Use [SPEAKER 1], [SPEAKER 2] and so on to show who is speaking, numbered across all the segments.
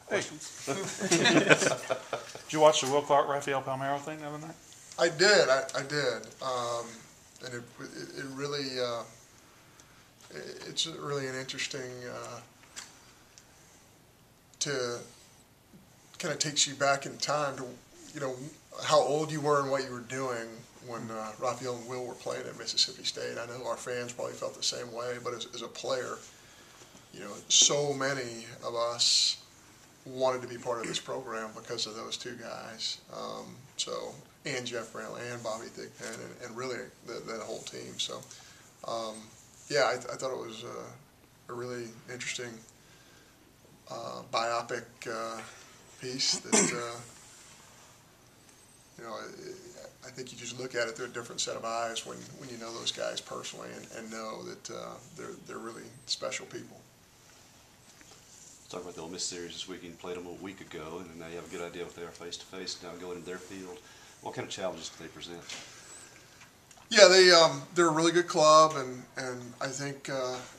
[SPEAKER 1] questions. Did you watch the Will Clark Rafael Palmeiro thing the other night?
[SPEAKER 2] I did. I did. And it really it's really an interesting to kind of takes you back in time to how old you were and what you were doing when Rafael and Will were playing at Mississippi State. I know our fans probably felt the same way, but as a player, so many of us wanted to be part of this program because of those two guys. And Jeff Brantley and Bobby Thigpen and really that whole team. So, I thought it was a really interesting biopic piece that, I think you just look at it through a different set of eyes when you know those guys personally and know that they're really special people.
[SPEAKER 3] Talk about the Ole Miss series this weekend. Played them a week ago, and now you have a good idea what they are face to face. Now going into their field, what kind of challenges do they present?
[SPEAKER 2] Yeah, they're a really good club, and I think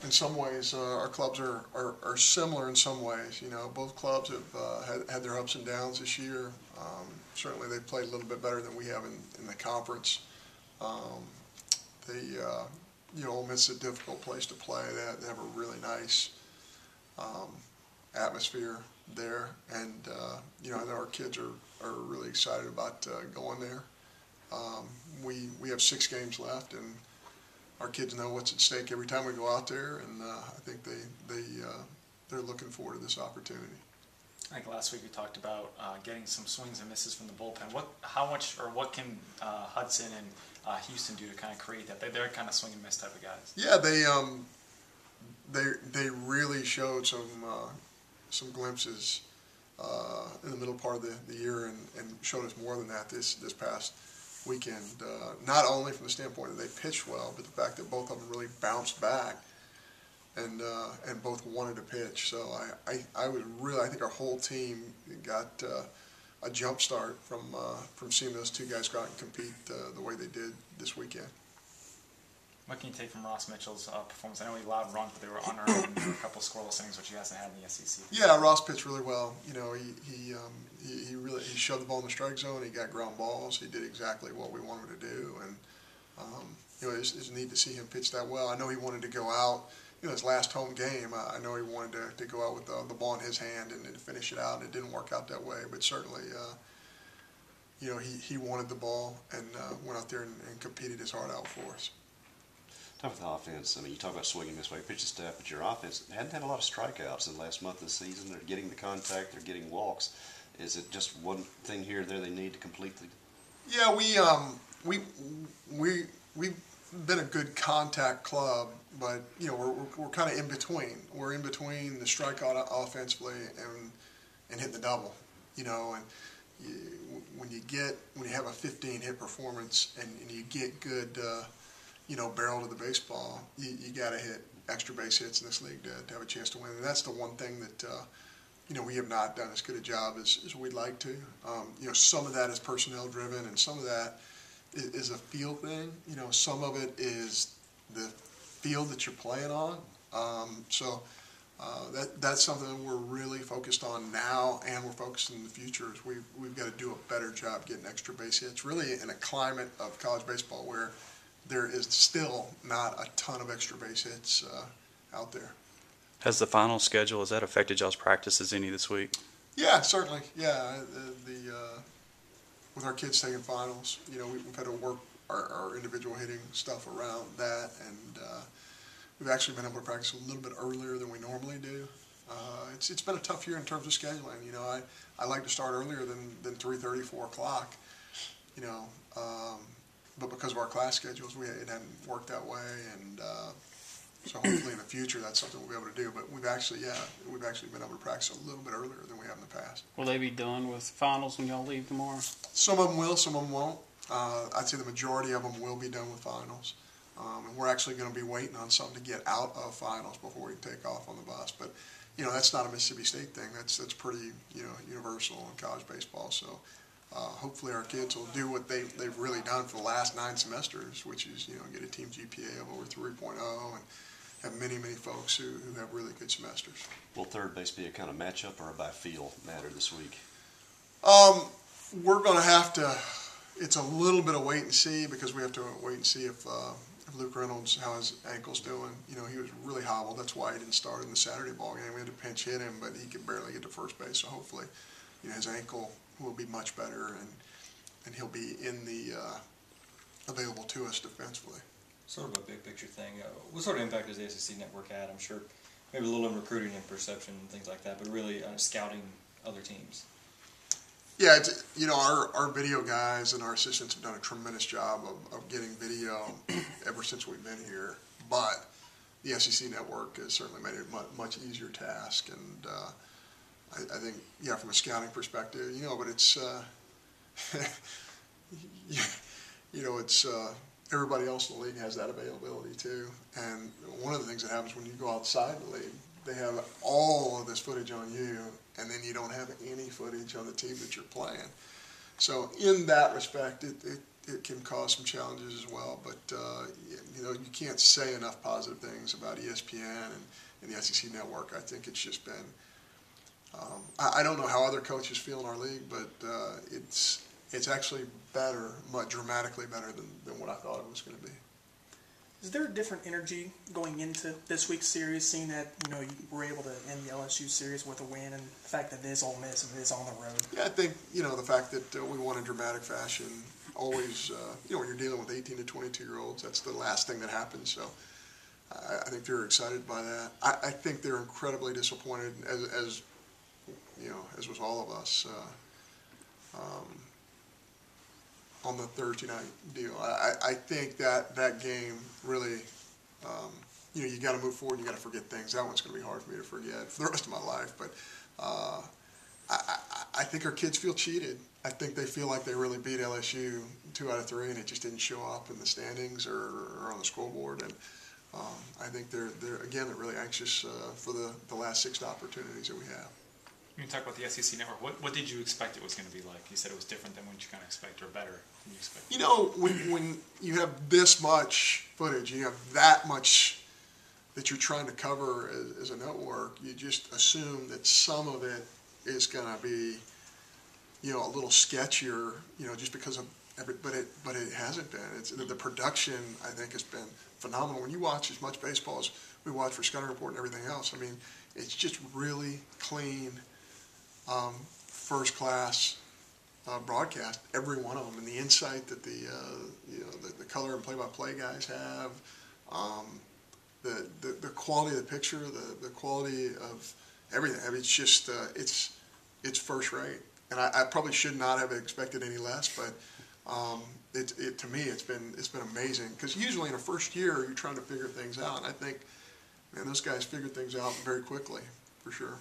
[SPEAKER 2] in some ways our clubs are similar in some ways. Both clubs have had their ups and downs this year. Certainly, they've played a little bit better than we have in the conference. Ole Miss is a difficult place to play. They have a really nice atmosphere there, and I know our kids are really excited about going there. We have 6 games left, and our kids know what's at stake every time we go out there, and I think they're looking forward to this opportunity.
[SPEAKER 4] I think last week we talked about getting some swings and misses from the bullpen. What can Hudson and Houston do to kind of create that? They're kind of swing and miss type of guys.
[SPEAKER 2] Yeah, they really showed some glimpses in the middle part of the year and showed us more than that this past weekend. Not only from the standpoint that they pitched well, but the fact that both of them really bounced back and both wanted to pitch. So I think our whole team got a jump start from seeing those two guys go out and compete the way they did this weekend.
[SPEAKER 4] What can you take from Ross Mitchell's performance? I know he allowed runs, but they were unearned in a couple of scoreless innings, which he hasn't had in the SEC.
[SPEAKER 2] Yeah, Ross pitched really well. He really showed the ball in the strike zone. He got ground balls. He did exactly what we wanted him to do, and it's neat to see him pitch that well. I know he wanted to go out. His last home game, I know he wanted to go out with the ball in his hand and finish it out, and it didn't work out that way. But certainly, he wanted the ball and went out there and competed his heart out for us.
[SPEAKER 3] Talk about the offense. I mean, you talk about swinging this way, pitching staff, but your offense hadn't had a lot of strikeouts in the last month of the season. They're getting the contact, they're getting walks. Is it just one thing here or there they need to complete the?
[SPEAKER 2] Yeah, we've been a good contact club, but we're kind of in between. We're in between the strikeout offensively and hitting the double. And when you have a 15 hit performance and you get good. Barrel to the baseball, you got to hit extra base hits in this league to have a chance to win. And that's the one thing that, we have not done as good a job as we'd like to. Some of that is personnel driven and some of that is a field thing. Some of it is the field that you're playing on. That's something that we're really focused on now and we're focused in the future is we've got to do a better job getting extra base hits, really in a climate of college baseball where there is still not a ton of extra base hits out there.
[SPEAKER 5] Has the final schedule, has that affected y'all's practices any this week?
[SPEAKER 2] Yeah, certainly. Yeah, with our kids taking finals, we've had to work our individual hitting stuff around that, and we've actually been able to practice a little bit earlier than we normally do. It's been a tough year in terms of scheduling. I like to start earlier than 3:30, 4 o'clock. But because of our class schedules, it hadn't worked that way, and so hopefully in the future that's something we'll be able to do. But we've actually been able to practice a little bit earlier than we have in the past.
[SPEAKER 1] Will they be done with finals when y'all leave tomorrow?
[SPEAKER 2] Some of them will, some of them won't. I'd say the majority of them will be done with finals, and we're actually going to be waiting on something to get out of finals before we take off on the bus. But that's not a Mississippi State thing. That's pretty universal in college baseball. So. Hopefully our kids will do what they've really done for the last 9 semesters, which is get a team GPA of over 3.0 and have many folks who have really good semesters.
[SPEAKER 3] Will third base be a kind of matchup or a by feel matter this week?
[SPEAKER 2] We're going to have to. It's a little bit of wait and see because we have to wait and see if Luke Reynolds, how his ankle's doing. You know, he was really hobbled. That's why he didn't start in the Saturday ball game. We had to pinch hit him, but he could barely get to first base. So hopefully, you know, his ankle will be much better and he'll be in the available to us defensively.
[SPEAKER 6] Sort of a big picture thing. What sort of impact has the SEC network had? I'm sure maybe a little in recruiting and perception and things like that, but really scouting other teams.
[SPEAKER 2] Yeah, it's, you know, our video guys and our assistants have done a tremendous job of getting video ever since we've been here. But the SEC network has certainly made it a much easier task. And I think, yeah, from a scouting perspective, you know, but it's, you know, it's everybody else in the league has that availability too. And one of the things that happens when you go outside the league, they have all of this footage on you, and then you don't have any footage on the team that you're playing. So in that respect, it can cause some challenges as well. But, you know, you can't say enough positive things about ESPN and the SEC network. I think it's just been I don't know how other coaches feel in our league, but it's actually better, dramatically better than what I thought it was going to be.
[SPEAKER 7] Is there a different energy going into this week's series, seeing that, you know, you were able to end the LSU series with a win, and the fact that it is Ole Miss and it is on the road?
[SPEAKER 2] Yeah, I think, you know, the fact that we won in dramatic fashion, always, you know, when you're dealing with 18 to 22-year-olds, that's the last thing that happens. So I think they're excited by that. I think they're incredibly disappointed, as you know, as was all of us, on the Thursday night deal. I think that game really, you know, you got to move forward. You got to forget things. That one's going to be hard for me to forget for the rest of my life. But I think our kids feel cheated. I think they feel like they really beat LSU 2 out of 3, and it just didn't show up in the standings or on the scoreboard. And I think they're really anxious for the last 6 opportunities that we have.
[SPEAKER 4] You can talk about the SEC network. What did you expect it was going to be like? You said it was different than what you kind of expect, or better than you expect.
[SPEAKER 2] You know, when you have this much footage, you have that much that you're trying to cover as a network, you just assume that some of it is going to be, you know, a little sketchier, you know, just because of but it hasn't been. It's the production, I think, has been phenomenal. When you watch as much baseball as we watch for Scouting Report and everything else, I mean, it's just really clean. First class broadcast, every one of them, and the insight that the color and play-by-play guys have, the quality of the picture, the quality of everything. I mean, it's just it's first rate, and I probably should not have expected any less, but to me it's been amazing, because usually in a first year you're trying to figure things out, and I think, man, those guys figured things out very quickly, for sure.